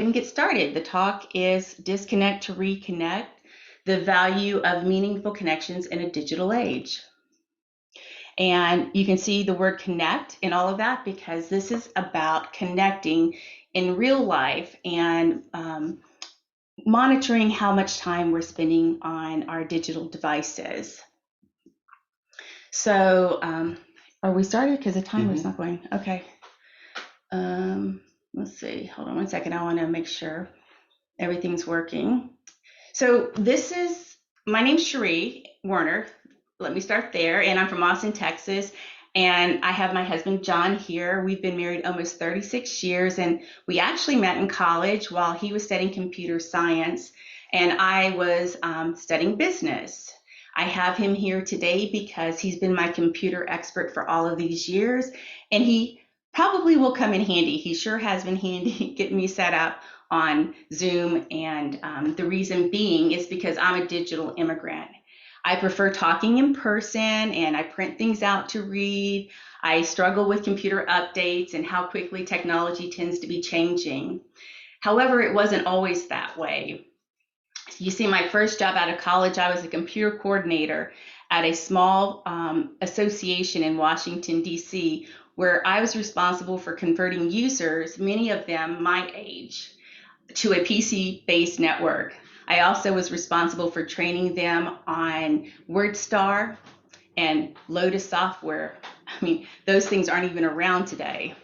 and get started. The talk is Disconnect to Reconnect, the value of meaningful connections in a digital age. And you can see the word connect in all of that because this is about connecting in real life and monitoring how much time we're spending on our digital devices. So, are we started? Because the timer's not going. Okay. Let's see. Hold on one second. I want to make sure everything's working. So my name's Cherie Werner. Let me start there. And I'm from Austin, Texas. And I have my husband, John, here. We've been married almost 36 years. And we actually met in college while he was studying computer science and I was studying business. I have him here today because he's been my computer expert for all of these years. And he probably will come in handy. He sure has been handy getting me set up on Zoom. And the reason being is because I'm a digital immigrant. I prefer talking in person and I print things out to read. I struggle with computer updates and how quickly technology tends to be changing. However, it wasn't always that way. You see, my first job out of college, I was a computer coordinator at a small association in Washington, D.C., where I was responsible for converting users, many of them my age, to a PC-based network. I also was responsible for training them on WordStar and Lotus software. I mean, those things aren't even around today.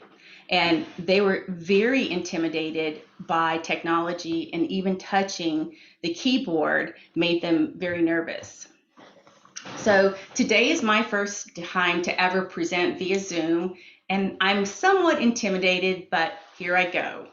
And they were very intimidated by technology, and even touching the keyboard made them very nervous. So today is my first time to ever present via Zoom, and I'm somewhat intimidated, but here I go.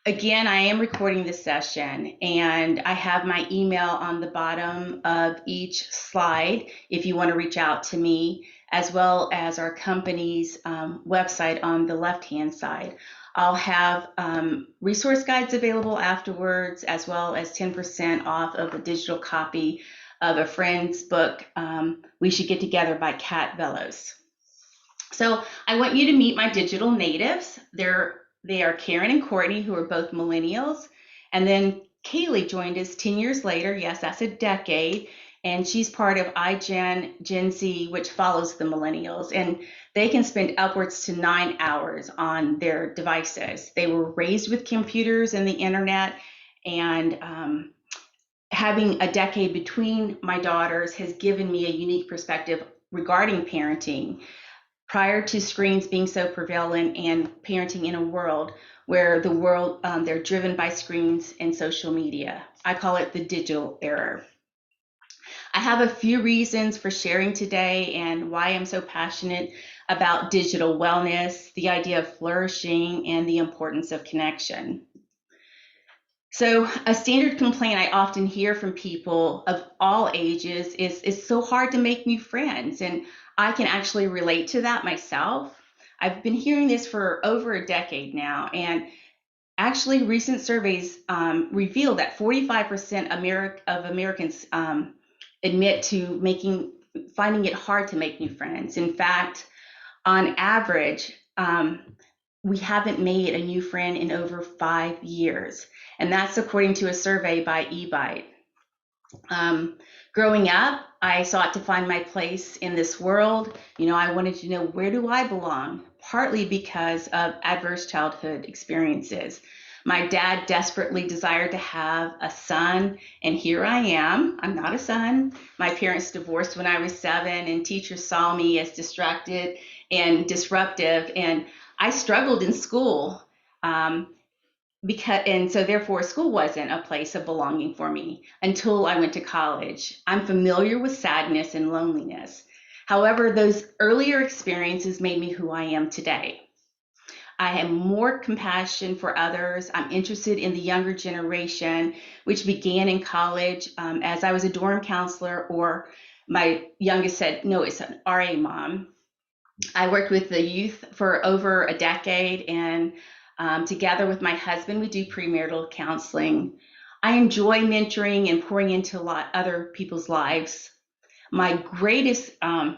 Again, I am recording this session, and I have my email on the bottom of each slide if you want to reach out to me, as well as our company's website on the left-hand side. I'll have resource guides available afterwards, as well as 10% off of a digital copy of a friend's book, We Should Get Together by Kat Vellos. So I want you to meet my digital natives. They are Karen and Courtney, who are both millennials. And then Kaylee joined us 10 years later. Yes, that's a decade. And she's part of iGen, Gen Z, which follows the millennials. And they can spend upwards to 9 hours on their devices. They were raised with computers and the internet. And having a decade between my daughters has given me a unique perspective regarding parenting. Prior to screens being so prevalent and parenting in a world where the world, they're driven by screens and social media. I call it the digital era. I have a few reasons for sharing today and why I'm so passionate about digital wellness, the idea of flourishing, and the importance of connection. So a standard complaint I often hear from people of all ages is it's so hard to make new friends. And I can actually relate to that myself. I've been hearing this for over a decade now. And actually recent surveys reveal that 45% of Americans admit to finding it hard to make new friends. In fact, on average, we haven't made a new friend in over 5 years. And that's according to a survey by eBite. Growing up, I sought to find my place in this world. I wanted to know, where do I belong? Partly because of adverse childhood experiences. My dad desperately desired to have a son, and here I am. I'm not a son. My parents divorced when I was 7, and teachers saw me as distracted and disruptive, and I struggled in school. So therefore school wasn't a place of belonging for me until I went to college. I'm familiar with sadness and loneliness. However, those earlier experiences made me who I am today. I have more compassion for others. I'm interested in the younger generation, which began in college as I was a dorm counselor, or my youngest said, no, it's an RA mom. I worked with the youth for over a decade, and together with my husband, we do premarital counseling. I enjoy mentoring and pouring into other people's lives. My greatest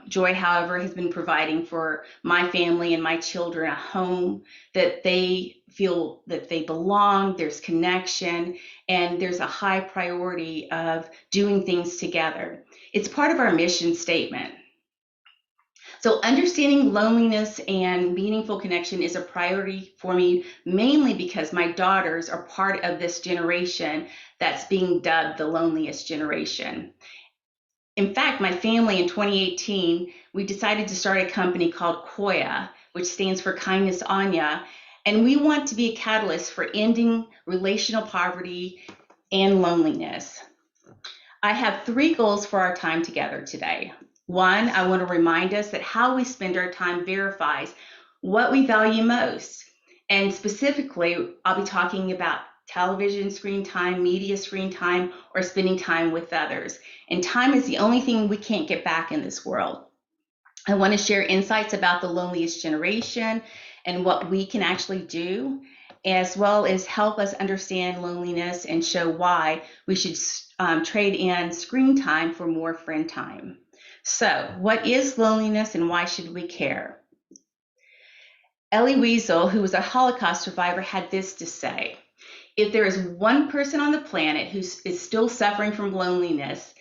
joy, however, has been providing for my family and my children a home that they feel that they belong, there's connection, and there's a high priority of doing things together. It's part of our mission statement. So, understanding loneliness and meaningful connection is a priority for me, mainly because my daughters are part of this generation that's being dubbed the loneliest generation. In fact, my family in 2018, we decided to start a company called Koya, which stands for Kindness Anya, and we want to be a catalyst for ending relational poverty and loneliness. I have three goals for our time together today. One, I want to remind us that how we spend our time verifies what we value most. And specifically, I'll be talking about television screen time, media screen time, or spending time with others. And time is the only thing we can't get back in this world. I want to share insights about the loneliest generation and what we can actually do, as well as help us understand loneliness and show why we should trade in screen time for more friend time. So, what is loneliness and why should we care? Elie Wiesel, who was a Holocaust survivor, had this to say: if there is one person on the planet who is still suffering from loneliness,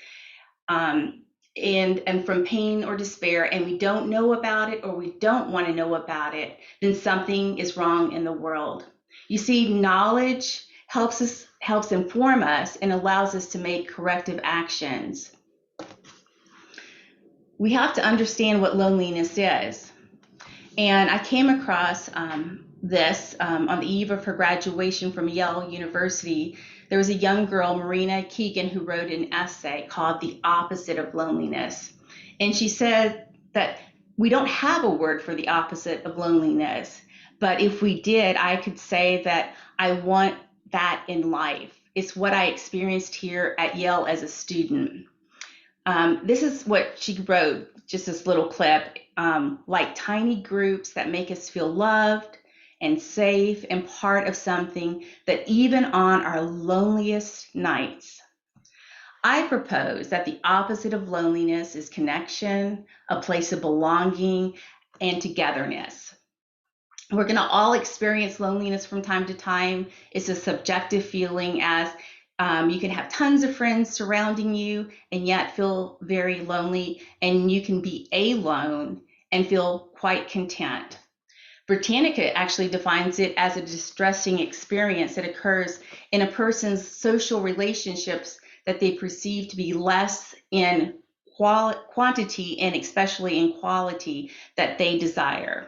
and from pain or despair, and we don't know about it or we don't want to know about it, then something is wrong in the world. You see, knowledge helps inform us and allows us to make corrective actions. We have to understand what loneliness is. And I came across this on the eve of her graduation from Yale University. There was a young girl, Marina Keegan, who wrote an essay called The Opposite of Loneliness. And she said that we don't have a word for the opposite of loneliness. But if we did, I could say that I want that in life. It's what I experienced here at Yale as a student. This is what she wrote, just this little clip, like tiny groups that make us feel loved and safe and part of something that even on our loneliest nights. I propose that the opposite of loneliness is connection, a place of belonging, and togetherness. We're going to all experience loneliness from time to time. It's a subjective feeling, as you can have tons of friends surrounding you and yet feel very lonely, and you can be alone and feel quite content. Britannica actually defines it as a distressing experience that occurs in a person's social relationships that they perceive to be less in quantity and especially in quality that they desire.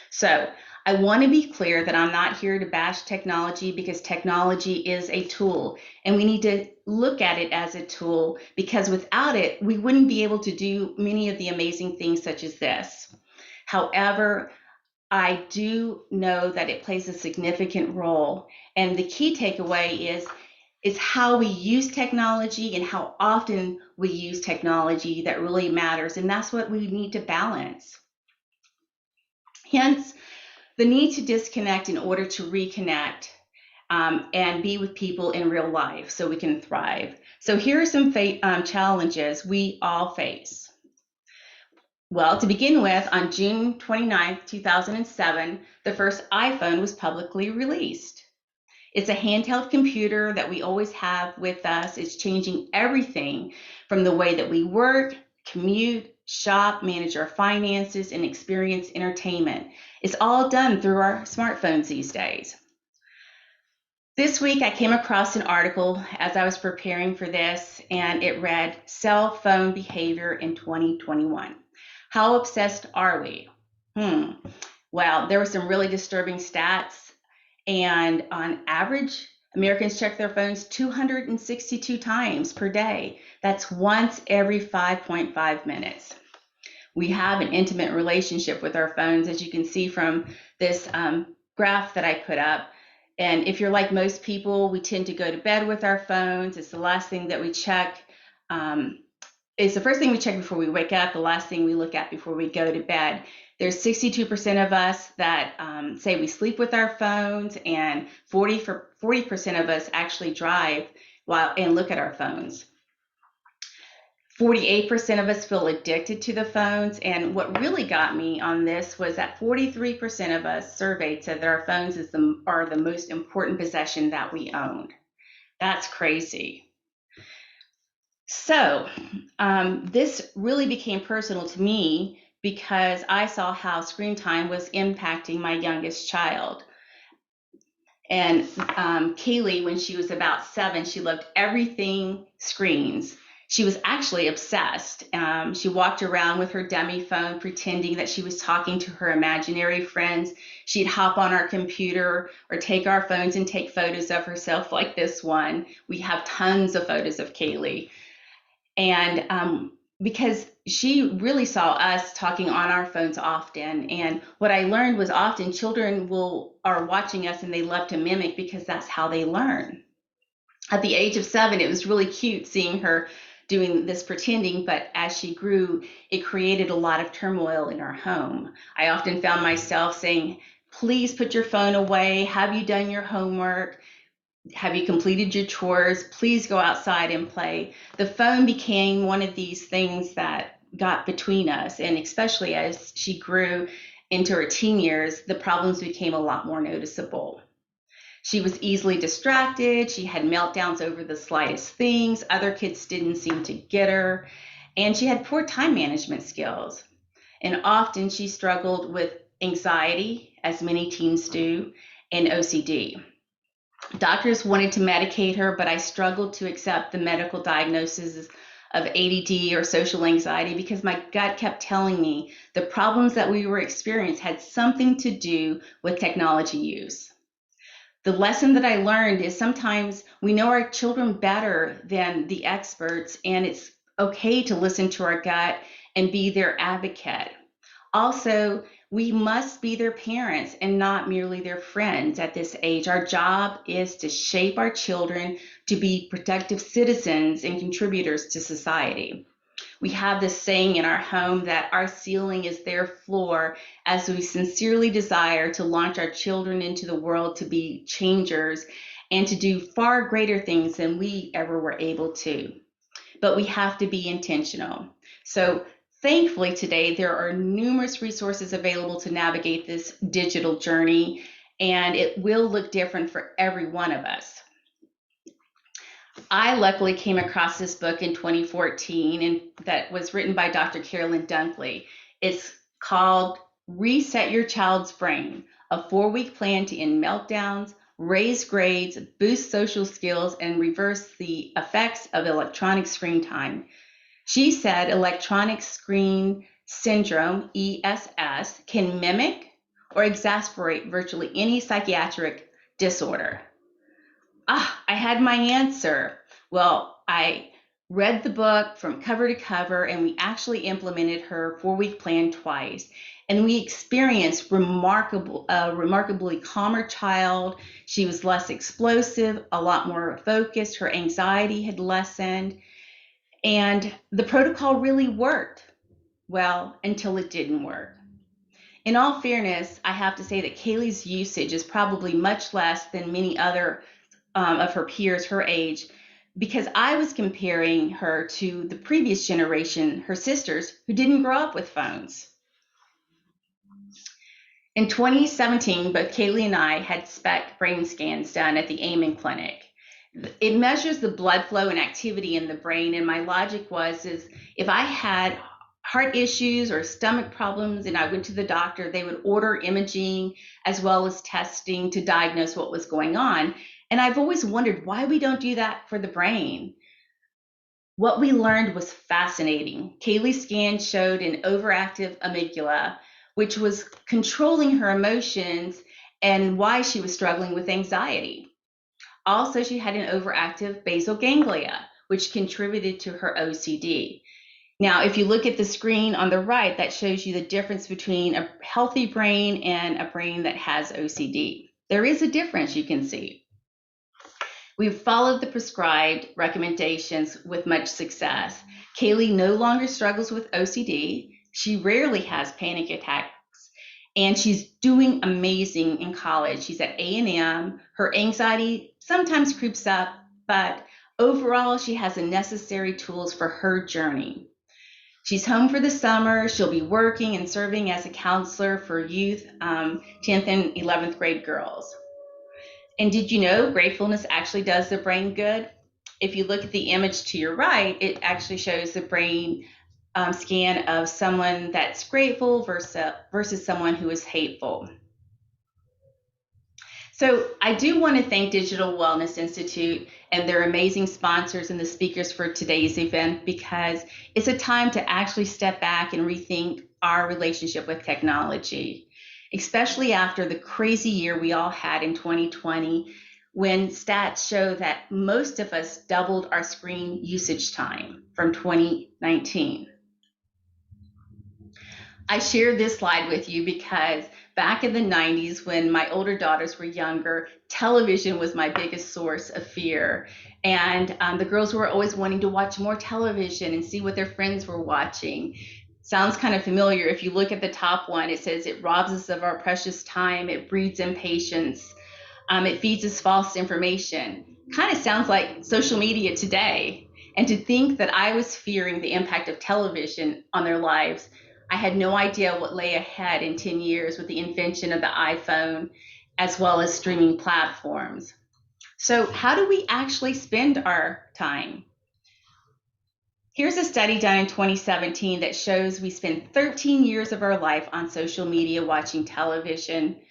So I want to be clear that I'm not here to bash technology, because technology is a tool and we need to look at it as a tool, because without it, we wouldn't be able to do many of the amazing things such as this. However, I do know that it plays a significant role. And the key takeaway is how we use technology and how often we use technology that really matters. And that's what we need to balance. Hence, the need to disconnect in order to reconnect and be with people in real life so we can thrive. So here are some challenges we all face. Well, to begin with, on June 29th, 2007, the first iPhone was publicly released. It's a handheld computer that we always have with us. It's changing everything from the way that we work, commute, shop, manage our finances, and experience entertainment. It's all done through our smartphones these days. This week, I came across an article as I was preparing for this, and it read, Cell Phone Behavior in 2021. How obsessed are we? Well, there were some really disturbing stats, and on average, Americans check their phones 262 times per day. That's once every 5.5 minutes. We have an intimate relationship with our phones, as you can see from this graph that I put up. And if you're like most people, we tend to go to bed with our phones. It's the last thing that we check. It's the first thing we check before we wake up, the last thing we look at before we go to bed. There's 62% of us that say we sleep with our phones, and 40% of us actually drive and look at our phones. 48% of us feel addicted to the phones. And what really got me on this was that 43% of us surveyed said that our phones are the most important possession that we own. That's crazy. So, this really became personal to me because I saw how screen time was impacting my youngest child. And Kaylee, when she was about 7, she loved everything screens. She was actually obsessed. She walked around with her dummy phone, pretending that she was talking to her imaginary friends. She'd hop on our computer or take our phones and take photos of herself, like this one. We have tons of photos of Kaylee. And because she really saw us talking on our phones often, and what I learned was often children are watching us and they love to mimic because that's how they learn. At the age of 7, it was really cute seeing her doing this pretending, but as she grew, it created a lot of turmoil in our home. I often found myself saying, please put your phone away. Have you done your homework? Have you completed your chores? Please go outside and play. The phone became one of these things that got between us. And especially as she grew into her teen years, the problems became a lot more noticeable. She was easily distracted. She had meltdowns over the slightest things. Other kids didn't seem to get her. And she had poor time management skills. And often she struggled with anxiety, as many teens do, and OCD. Doctors wanted to medicate her, but I struggled to accept the medical diagnoses of ADD or social anxiety because my gut kept telling me the problems that we were experiencing had something to do with technology use. The lesson that I learned is sometimes we know our children better than the experts, and it's okay to listen to our gut and be their advocate. Also, we must be their parents and not merely their friends at this age. Our job is to shape our children to be productive citizens and contributors to society. We have this saying in our home that our ceiling is their floor, as we sincerely desire to launch our children into the world to be changers and to do far greater things than we ever were able to. But we have to be intentional. So thankfully today there are numerous resources available to navigate this digital journey, and it will look different for every one of us. I luckily came across this book in 2014 and that was written by Dr. Carolyn Dunkley. It's called Reset Your Child's Brain, a 4-week plan to end meltdowns, raise grades, boost social skills, and reverse the effects of electronic screen time. She said electronic screen syndrome, ESS, can mimic or exasperate virtually any psychiatric disorder. I had my answer. Well, I read the book from cover to cover, and we actually implemented her 4-week plan twice. And we experienced remarkably calmer child. She was less explosive, a lot more focused. Her anxiety had lessened. And the protocol really worked. Well, until it didn't work. In all fairness, I have to say that Kaylee's usage is probably much less than many other of her peers her age, because I was comparing her to the previous generation, her sisters, who didn't grow up with phones. In 2017, both Kaylee and I had SPECT brain scans done at the Amen Clinic. It measures the blood flow and activity in the brain, and my logic was if I had heart issues or stomach problems and I went to the doctor, they would order imaging as well as testing to diagnose what was going on. And I've always wondered why we don't do that for the brain. What we learned was fascinating. Kaylee's scan showed an overactive amygdala, which was controlling her emotions and why she was struggling with anxiety. Also, she had an overactive basal ganglia, which contributed to her OCD. Now, if you look at the screen on the right, that shows you the difference between a healthy brain and a brain that has OCD. There is a difference, you can see. We've followed the prescribed recommendations with much success. Kaylee no longer struggles with OCD. She rarely has panic attacks, and she's doing amazing in college. She's at A&M. Her anxiety sometimes creeps up, but Overall, she has the necessary tools for her journey. She's home for the summer. She'll be working and serving as a counselor for youth, 10th and 11th grade girls. And did you know gratefulness actually does the brain good? If you look at the image to your right, it actually shows the brain scan of someone that's grateful versus someone who is hateful. So I do want to thank Digital Wellness Institute and their amazing sponsors and the speakers for today's event, because it's a time to actually step back and rethink our relationship with technology, especially after the crazy year we all had in 2020, when stats show that most of us doubled our screen usage time from 2019. I share this slide with you because back in the 90s, when my older daughters were younger, television was my biggest source of fear. And the girls were always wanting to watch more television and see what their friends were watching. Sounds kind of familiar. If you look at the top one, it says it robs us of our precious time, it breeds impatience, it feeds us false information. Kind of sounds like social media today. And to think that I was fearing the impact of television on their lives, I had no idea what lay ahead in 10 years with the invention of the iPhone, as well as streaming platforms. So, how do we actually spend our time? Here's a study done in 2017 that shows we spend 13 years of our life on social media, watching television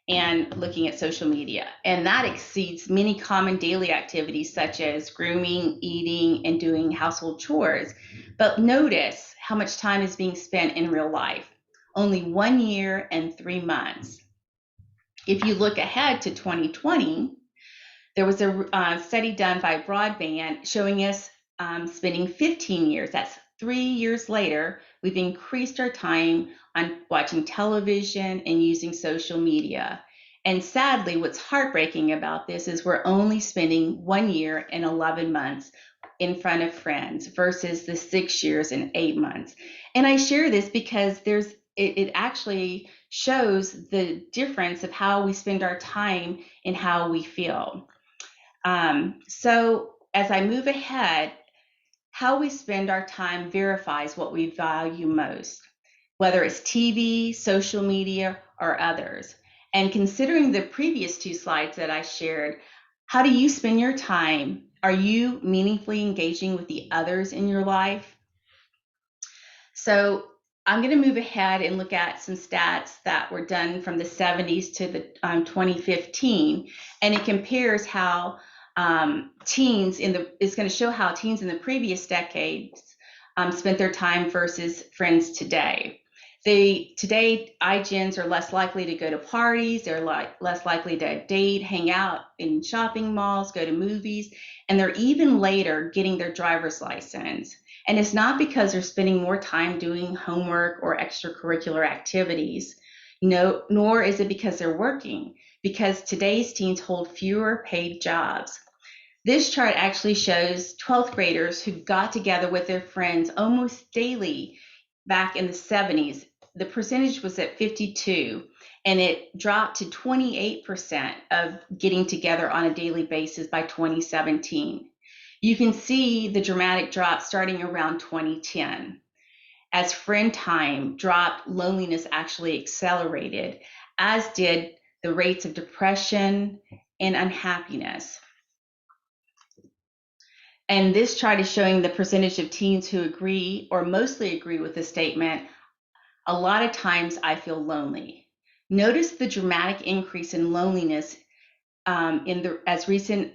and looking at social media. And that exceeds many common daily activities such as grooming, eating, and doing household chores. But notice how much time is being spent in real life. Only 1 year and 3 months. If you look ahead to 2020, there was a study done by Broadband showing us spending 15 years. That's 3 years later. We've increased our time on watching television and using social media. And sadly, what's heartbreaking about this is we're only spending 1 year and 11 months in front of friends versus the 6 years and 8 months. And I share this because it actually shows the difference of how we spend our time and how we feel. So as I move ahead, how we spend our time verifies what we value most, whether it's TV, social media, or others. And considering the previous 2 slides that I shared, how do you spend your time? Are you meaningfully engaging with the others in your life? So I'm going to move ahead and look at some stats that were done from the 70s to the 2015, and it compares how it's going to show how teens in the previous decades spent their time versus friends today. Today, iGens are less likely to go to parties, they're less likely to date, hang out in shopping malls, go to movies, and they're even later getting their driver's license. And it's not because they're spending more time doing homework or extracurricular activities, no, nor is it because they're working, because today's teens hold fewer paid jobs. This chart actually shows 12th graders who got together with their friends almost daily back in the 70s. The percentage was at 52, and it dropped to 28% of getting together on a daily basis by 2017. You can see the dramatic drop starting around 2010. As friend time dropped, loneliness actually accelerated, as did the rates of depression and unhappiness. And this chart is showing the percentage of teens who agree or mostly agree with the statement, a lot of times I feel lonely. Notice the dramatic increase in loneliness as recent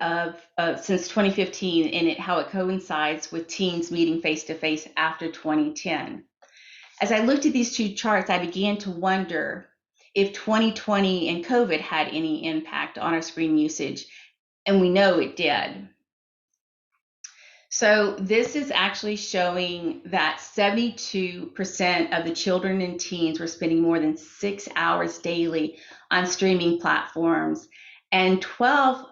since 2015, and how it coincides with teens meeting face to face after 2010. As I looked at these 2 charts, I began to wonder if 2020 and COVID had any impact on our screen usage, and we know it did. So this is actually showing that 72% of the children and teens were spending more than 6 hours daily on streaming platforms, and 12%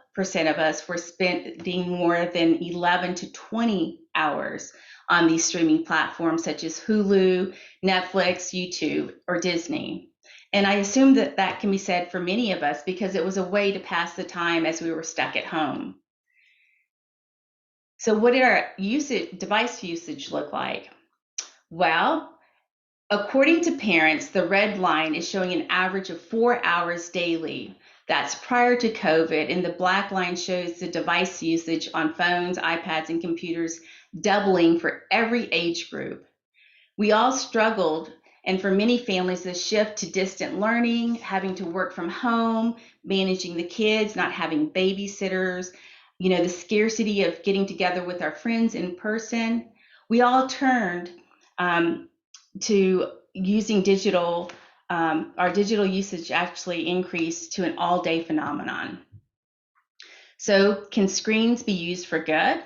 of us were spending more than 11 to 20 hours on these streaming platforms such as Hulu, Netflix, YouTube, or Disney. And I assume that that can be said for many of us because it was a way to pass the time as we were stuck at home. So what did our device usage look like? Well, according to parents, the red line is showing an average of 4 hours daily. That's prior to COVID, and the black line shows the device usage on phones, iPads, and computers doubling for every age group. We all struggled, and for many families, the shift to distant learning, having to work from home, managing the kids, not having babysitters, the scarcity of getting together with our friends in person, we all turned um, to using digital. Our digital usage actually increased to an all-day phenomenon. So, can screens be used for good?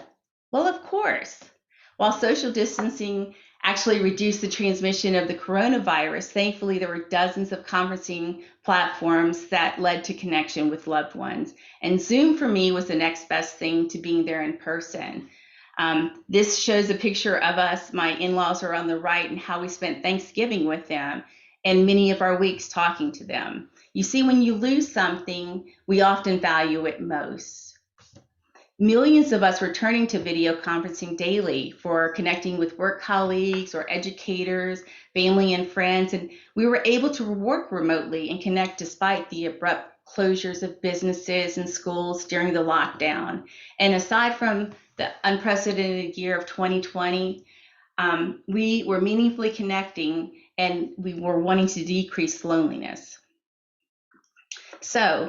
Well, of course. While social distancing actually reduced the transmission of the coronavirus, thankfully there were dozens of conferencing platforms that led to connection with loved ones. And Zoom for me was the next best thing to being there in person. This shows a picture of us. My in-laws are on the right, and how we spent Thanksgiving with them and many of our weeks talking to them. You see, when you lose something, we often value it most. Millions of us were turning to video conferencing daily for connecting with work colleagues or educators, family and friends, and we were able to work remotely and connect despite the abrupt closures of businesses and schools during the lockdown. And aside from the unprecedented year of 2020, we were meaningfully connecting, and we were wanting to decrease loneliness. So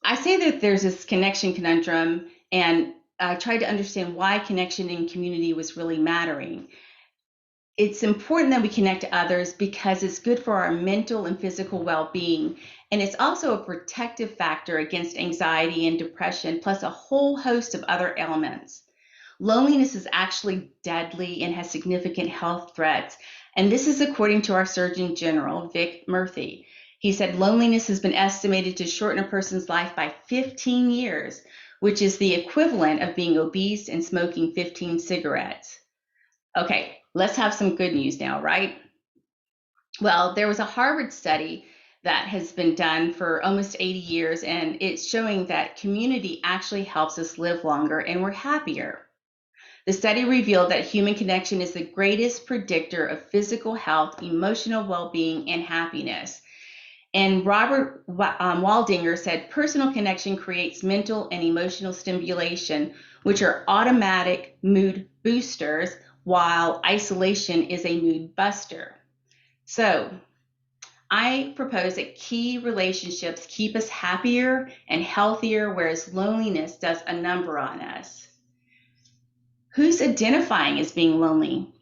I say that there's this connection conundrum, and I tried to understand why connection and community was really mattering. It's important that we connect to others because it's good for our mental and physical well-being, and it's also a protective factor against anxiety and depression, plus a whole host of other elements. Loneliness is actually deadly and has significant health threats, and this is according to our Surgeon General, Vic Murthy. He said loneliness has been estimated to shorten a person's life by 15 years, which is the equivalent of being obese and smoking 15 cigarettes. Okay, let's have some good news now, right? Well, there was a Harvard study that has been done for almost 80 years, and it's showing that community actually helps us live longer and we're happier. The study revealed that human connection is the greatest predictor of physical health, emotional well-being, and happiness. And Robert Waldinger said personal connection creates mental and emotional stimulation, which are automatic mood boosters, while isolation is a mood buster. So I propose that key relationships keep us happier and healthier, whereas loneliness does a number on us. Who's identifying as being lonely?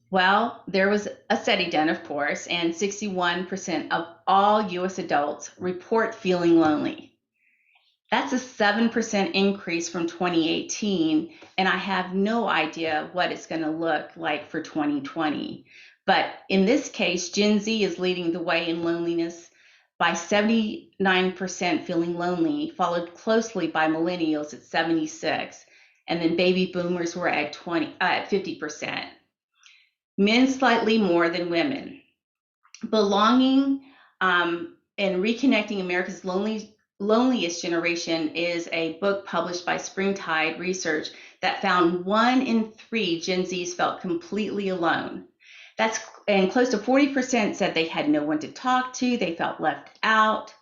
Well, there was a study done, of course, and 61% of all US adults report feeling lonely. That's a 7% increase from 2018, and I have no idea what it's going to look like for 2020. But in this case, Gen Z is leading the way in loneliness by 79% feeling lonely, followed closely by millennials at 76%, and then baby boomers were at 50%. Men slightly more than women. Belonging and Reconnecting America's Loneliest Generation is a book published by Springtide Research that found 1 in 3 Gen Zs felt completely alone. And close to 40% said they had no one to talk to, they felt left out.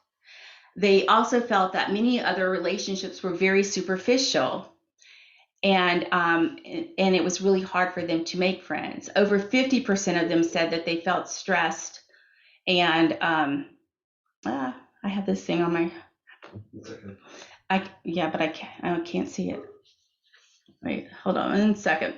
They also felt that many other relationships were very superficial. And it was really hard for them to make friends. Over 50% of them said that they felt stressed. And I have this thing on my, but I can't see it. Wait, hold on 1 second.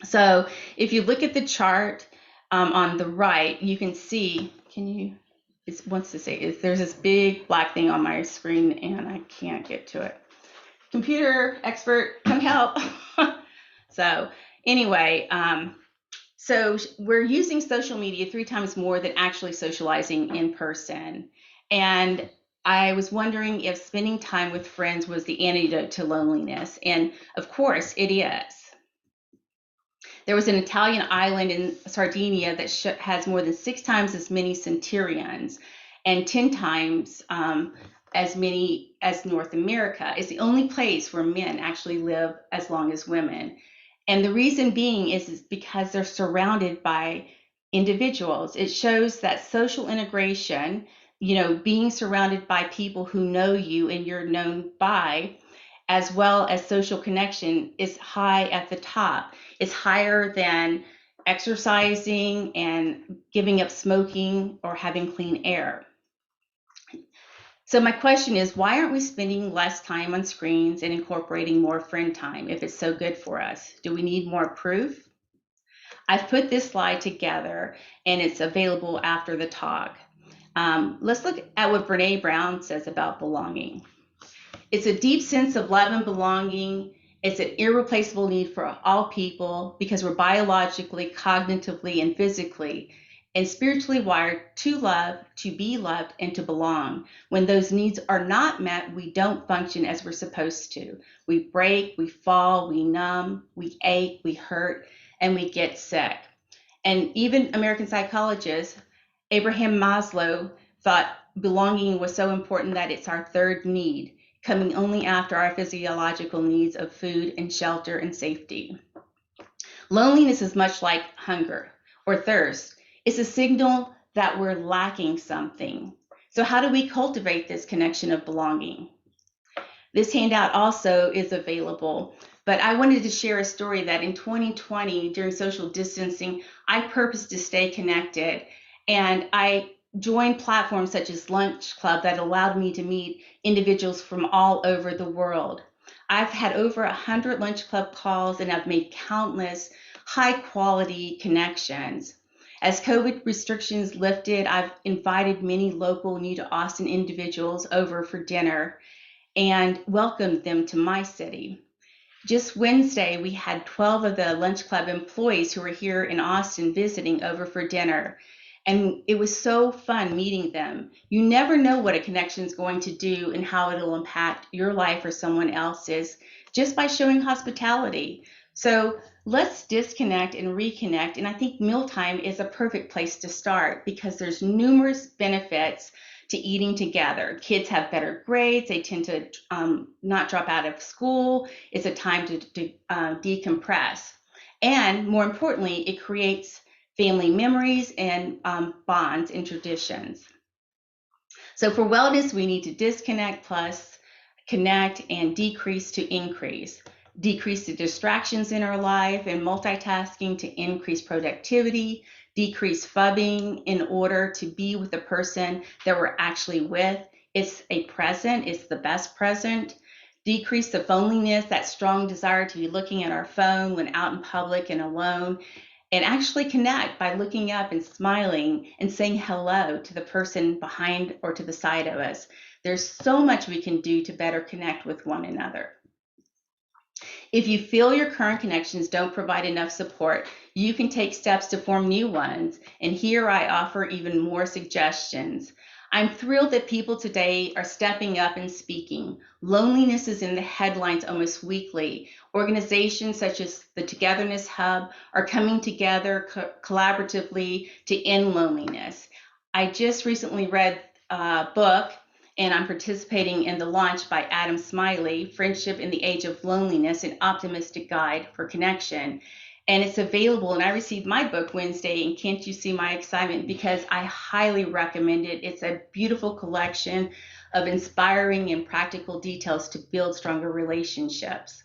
So if you look at the chart on the right, you can see, it wants to say, there's this big black thing on my screen and I can't get to it. Computer expert, come help. So anyway, so we're using social media 3 times more than actually socializing in person. And I was wondering if spending time with friends was the antidote to loneliness. And of course it is. There was an Italian island in Sardinia that has more than 6 times as many centurions and 10 times as many as North America. It's the only place where men actually live as long as women. And the reason being is because they're surrounded by individuals. It shows that social integration, being surrounded by people who know you and you're known by, as well as social connection, is high at the top. It's higher than exercising and giving up smoking or having clean air. So my question is, why aren't we spending less time on screens and incorporating more friend time if it's so good for us? Do we need more proof? I've put this slide together and it's available after the talk. Let's look at what Brene Brown says about belonging. It's a deep sense of love and belonging. It's an irreplaceable need for all people because we're biologically, cognitively, and physically and spiritually wired to love, to be loved, and to belong. When those needs are not met, we don't function as we're supposed to. We break, we fall, we numb, we ache, we hurt, and we get sick. And even American psychologist Abraham Maslow thought belonging was so important that it's our third need, coming only after our physiological needs of food and shelter and safety. Loneliness is much like hunger or thirst. It's a signal that we're lacking something. So how do we cultivate this connection of belonging? This handout also is available, but I wanted to share a story that in 2020, during social distancing, I purposed to stay connected, and I joined platforms such as Lunch Club that allowed me to meet individuals from all over the world. I've had over 100 Lunch Club calls, and I've made countless high-quality connections. As COVID restrictions lifted, I've invited many local new to Austin individuals over for dinner and welcomed them to my city. Just Wednesday, we had 12 of the Lunch Club employees who were here in Austin visiting over for dinner. And it was so fun meeting them. You never know what a connection is going to do and how it'll impact your life or someone else's just by showing hospitality. So let's disconnect and reconnect. And I think mealtime is a perfect place to start because there's numerous benefits to eating together. Kids have better grades. They tend to not drop out of school. It's a time to decompress. And more importantly, it creates family memories and bonds and traditions. So for wellness, we need to disconnect plus connect and decrease to increase. Decrease the distractions in our life and multitasking to increase productivity, decrease phubbing in order to be with the person that we're actually with. It's a present, it's the best present. Decrease the phoneliness, that strong desire to be looking at our phone when out in public and alone, and actually connect by looking up and smiling and saying hello to the person behind or to the side of us. There's so much we can do to better connect with one another. If you feel your current connections don't provide enough support, you can take steps to form new ones. And here I offer even more suggestions. I'm thrilled that people today are stepping up and speaking. Loneliness is in the headlines almost weekly. Organizations such as the Togetherness Hub are coming together collaboratively to end loneliness. I just recently read a book and I'm participating in the launch by Adam Smiley, Friendship in the Age of Loneliness, an optimistic guide for connection. And it's available, and I received my book Wednesday, and can't you see my excitement? Because I highly recommend it. It's a beautiful collection of inspiring and practical details to build stronger relationships.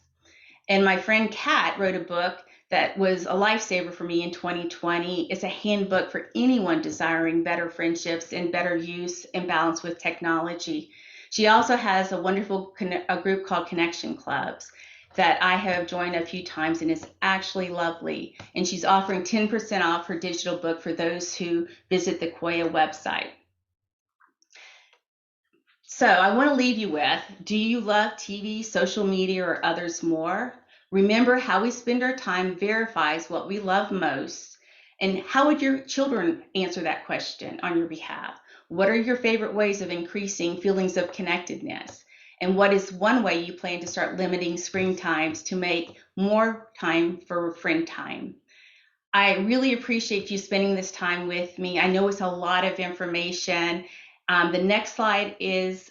And my friend Kat wrote a book that was a lifesaver for me in 2020. It's a handbook for anyone desiring better friendships and better use and balance with technology. She also has a wonderful group called Connection Clubs that I have joined a few times, and it's actually lovely. And she's offering 10% off her digital book for those who visit the Koya website. So I want to leave you with, do you love TV, social media, or others more? Remember, how we spend our time verifies what we love most. And how would your children answer that question on your behalf? What are your favorite ways of increasing feelings of connectedness? And what is one way you plan to start limiting screen times to make more time for friend time? I really appreciate you spending this time with me. I know it's a lot of information, The next slide is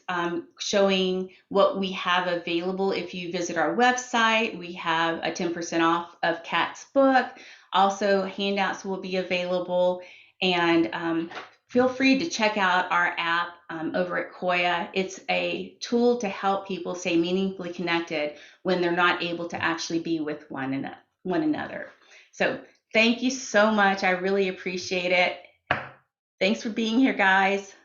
showing what we have available. If you visit our website, we have a 10% off of Kat's book. Also, handouts will be available. And feel free to check out our app over at Koya. It's a tool to help people stay meaningfully connected when they're not able to actually be with one another. So thank you so much. I really appreciate it. Thanks for being here, guys.